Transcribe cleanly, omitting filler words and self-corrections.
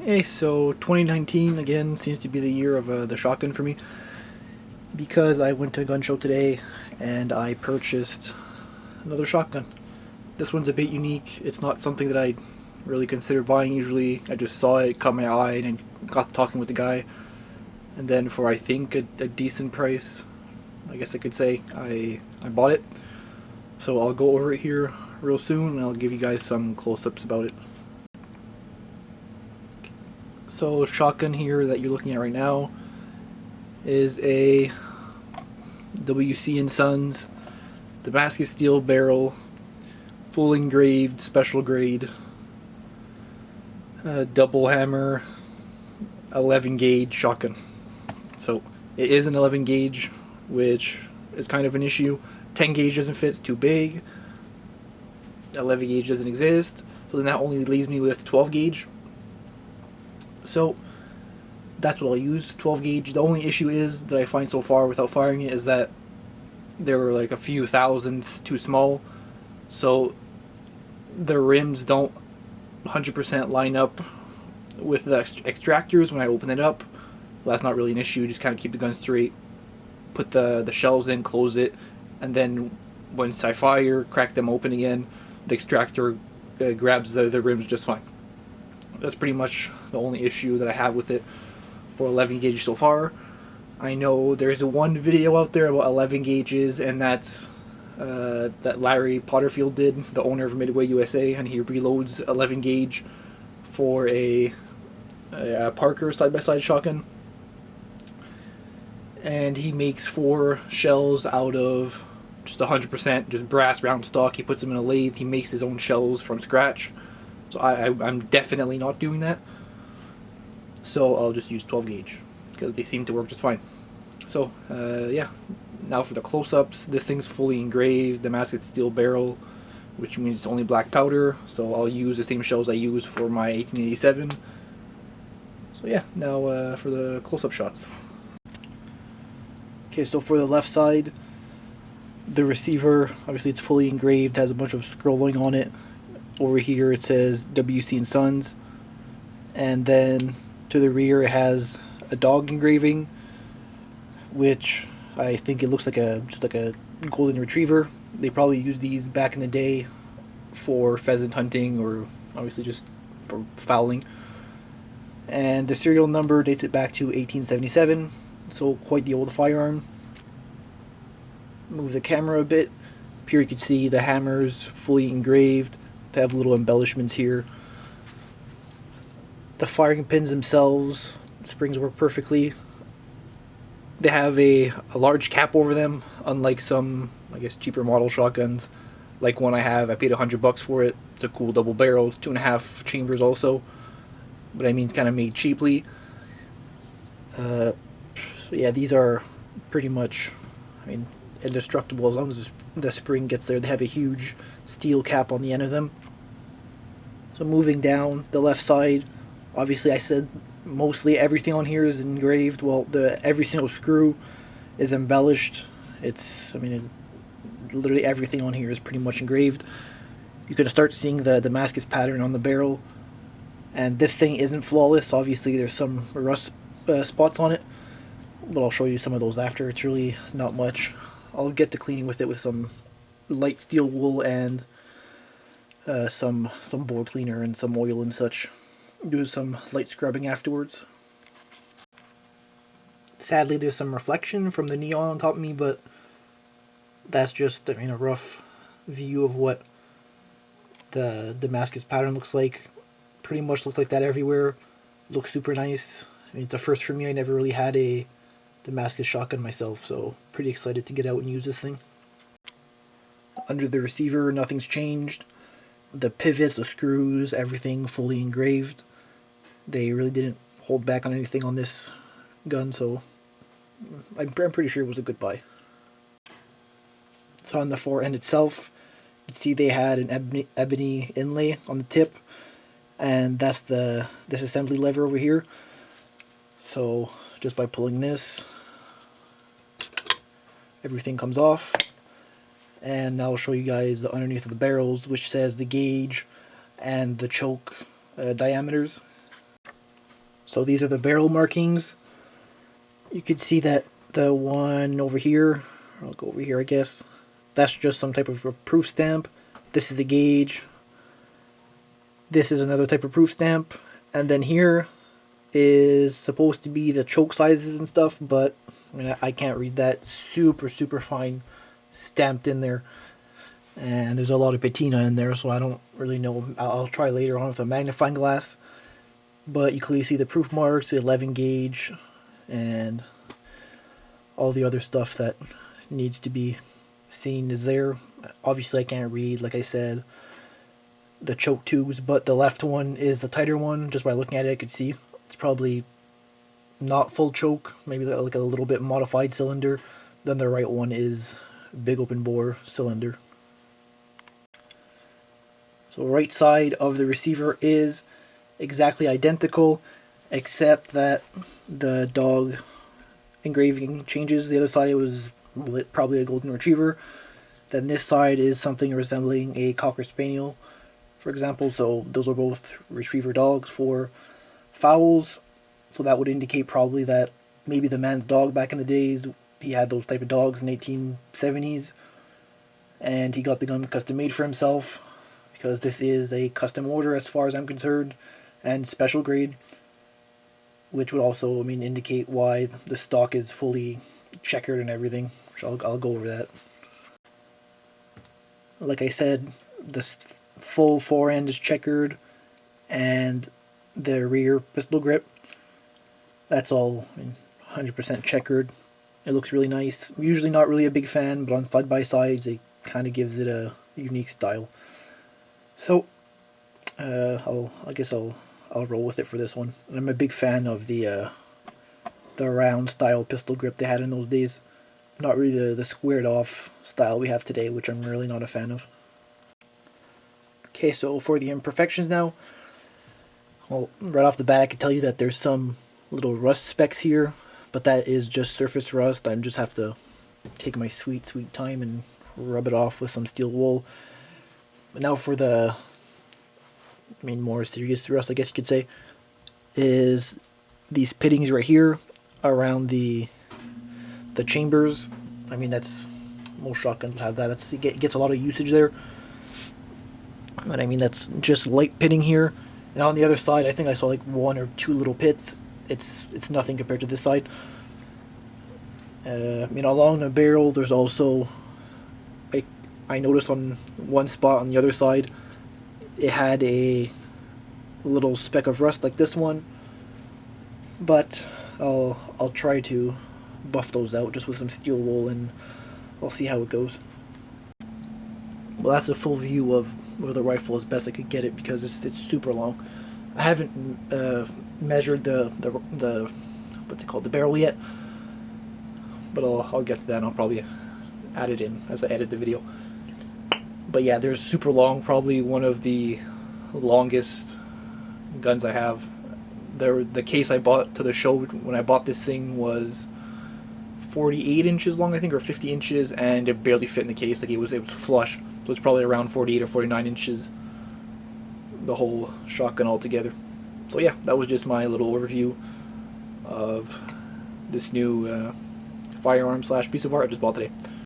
Hey, so 2019 again seems to be the year of the shotgun for me because I went to a gun show today and I purchased another shotgun. This one's a bit unique. It's not something that I really consider buying usually. I just saw it, caught my eye, and got talking with the guy. And then for I think a decent price, I guess I could say, I bought it. So I'll go over it here real soon and I'll give you guys some close-ups about it. So shotgun here that you're looking at right now is a WC & Sons Damascus steel barrel, full engraved, special grade, double hammer, 11 gauge shotgun. So it is an 11 gauge, which is kind of an issue. 10 gauge doesn't fit, it's too big. 11 gauge doesn't exist, so then that only leaves me with 12 gauge. So that's what I'll use, 12 gauge. The only issue is that I find so far without firing it is that there were like a few thousandths too small, so the rims don't 100% line up with the extractors when I open it up. Well, that's not really an issue, just kind of keep the gun straight, put the shells in, close it, and then once I fire, crack them open again, the extractor grabs the rims just fine. That's pretty much the only issue that I have with it for 11 gauge so far. I know there's one video out there about 11 gauges, and that's that Larry Potterfield did, the owner of Midway USA, and he reloads 11 gauge for a Parker side-by-side shotgun. And he makes 4 shells out of just 100% just brass round stock. He puts them in a lathe. He makes his own shells from scratch. So I'm definitely not doing that. So I'll just use 12 gauge because they seem to work just fine. So yeah, now for the close-ups. This thing's fully engraved, Damascus steel barrel, which means it's only black powder. So I'll use the same shells I use for my 1887. So yeah, now for the close-up shots. Okay, so for the left side, the receiver, obviously it's fully engraved, has a bunch of scrolling on it. Over here it says WC & Sons, and then to the rear it has a dog engraving, which I think it looks like just like a golden retriever. They probably used these back in the day for pheasant hunting or obviously just for fowling. And the serial number dates it back to 1877, so quite the old firearm. Move the camera a bit. Up here you can see the hammers fully engraved. They have little embellishments here. The firing pins themselves, springs work perfectly. They have a large cap over them, unlike some, I guess, cheaper model shotguns. Like one I have, I paid $100 for it. It's a cool double barrel, 2.5 chambers also. But I mean, it's kind of made cheaply. So yeah, these are pretty much, I mean, indestructible as long as the spring gets there. They have a huge steel cap on the end of them. So moving down the left side, obviously I said mostly everything on here is engraved. Well, every single screw is embellished. Literally everything on here is pretty much engraved. You can start seeing the Damascus pattern on the barrel. And this thing isn't flawless. Obviously there's some rust spots on it, but I'll show you some of those after. It's really not much. I'll get to cleaning with it with some light steel wool and some board cleaner and some oil and such. Do some light scrubbing afterwards. Sadly, there's some reflection from the neon on top of me, but that's just, I mean, a rough view of what the Damascus pattern looks like. Pretty much looks like that everywhere. Looks super nice. I mean, it's a first for me. I never really had a Damascus shotgun myself, so pretty excited to get out and use this thing. Under the receiver, nothing's changed. The pivots, the screws, everything fully engraved. They really didn't hold back on anything on this gun, so I'm pretty sure it was a good buy. So on the fore end itself, you can see they had an ebony inlay on the tip, and that's the disassembly lever over here. So just by pulling this, everything comes off. And now I'll show you guys the underneath of the barrels, which says the gauge and the choke diameters. So these are the barrel markings. You could see that the one over here, I'll go over here I guess, that's just some type of proof stamp. This is a gauge. This is another type of proof stamp. And then here is supposed to be the choke sizes and stuff, but I mean, I can't read that. Super fine stamped in there. And there's a lot of patina in there, so I don't really know. I'll try later on with a magnifying glass. But you clearly see the proof marks, the 11 gauge, and all the other stuff that needs to be seen is there. Obviously I can't read, like I said, the choke tubes, but the left one is the tighter one. Just by looking at it I could see it's probably not full choke, maybe like a little bit modified cylinder. Then the right one is big open bore cylinder. So right side of the receiver is exactly identical, except that the dog engraving changes. The other side was probably a golden retriever. Then this side is something resembling a cocker spaniel, for example. So those are both retriever dogs for fowls. So that would indicate probably that maybe the man's dog back in the days, he had those type of dogs in the 1870s, and he got the gun custom made for himself, because this is a custom order as far as I'm concerned, and special grade, which would also, I mean, indicate why the stock is fully checkered and everything. So I'll go over that. Like I said, the full fore end is checkered, and the rear pistol grip, that's all 100% checkered. It looks really nice. Usually not really a big fan, but on side by sides it kind of gives it a unique style. So I guess I'll roll with it for this one. And I'm a big fan of the round style pistol grip they had in those days. Not really the squared off style we have today, which I'm really not a fan of. Okay, so for the imperfections now. Well, right off the bat I can tell you that there's some little rust specks here, but that is just surface rust. I just have to take my sweet time and rub it off with some steel wool. But now for the, I mean, more serious rust, I guess you could say, is these pittings right here around the chambers. I mean, that's, most shotguns have that. It gets a lot of usage there. But I mean, that's just light pitting here. And on the other side, I think I saw like 1 or 2 little pits. It's nothing compared to this side. I mean, along the barrel, there's also, I noticed on one spot on the other side, it had a little speck of rust like this one. But I'll try to buff those out just with some steel wool, and I'll see how it goes. Well, that's a full view of the rifle as best I could get it, because it's super long. I haven't measured the what's it called, the barrel yet, but I'll get to that, and I'll probably add it in as I edit the video. But yeah, they're super long, probably one of the longest guns I have. The case I bought to the show when I bought this thing was 48 inches long, I think, or 50 inches, and it barely fit in the case. Like it was flush, so it's probably around 48 or 49 inches, the whole shotgun altogether. So yeah, that was just my little overview of this new firearm slash piece of art I just bought today.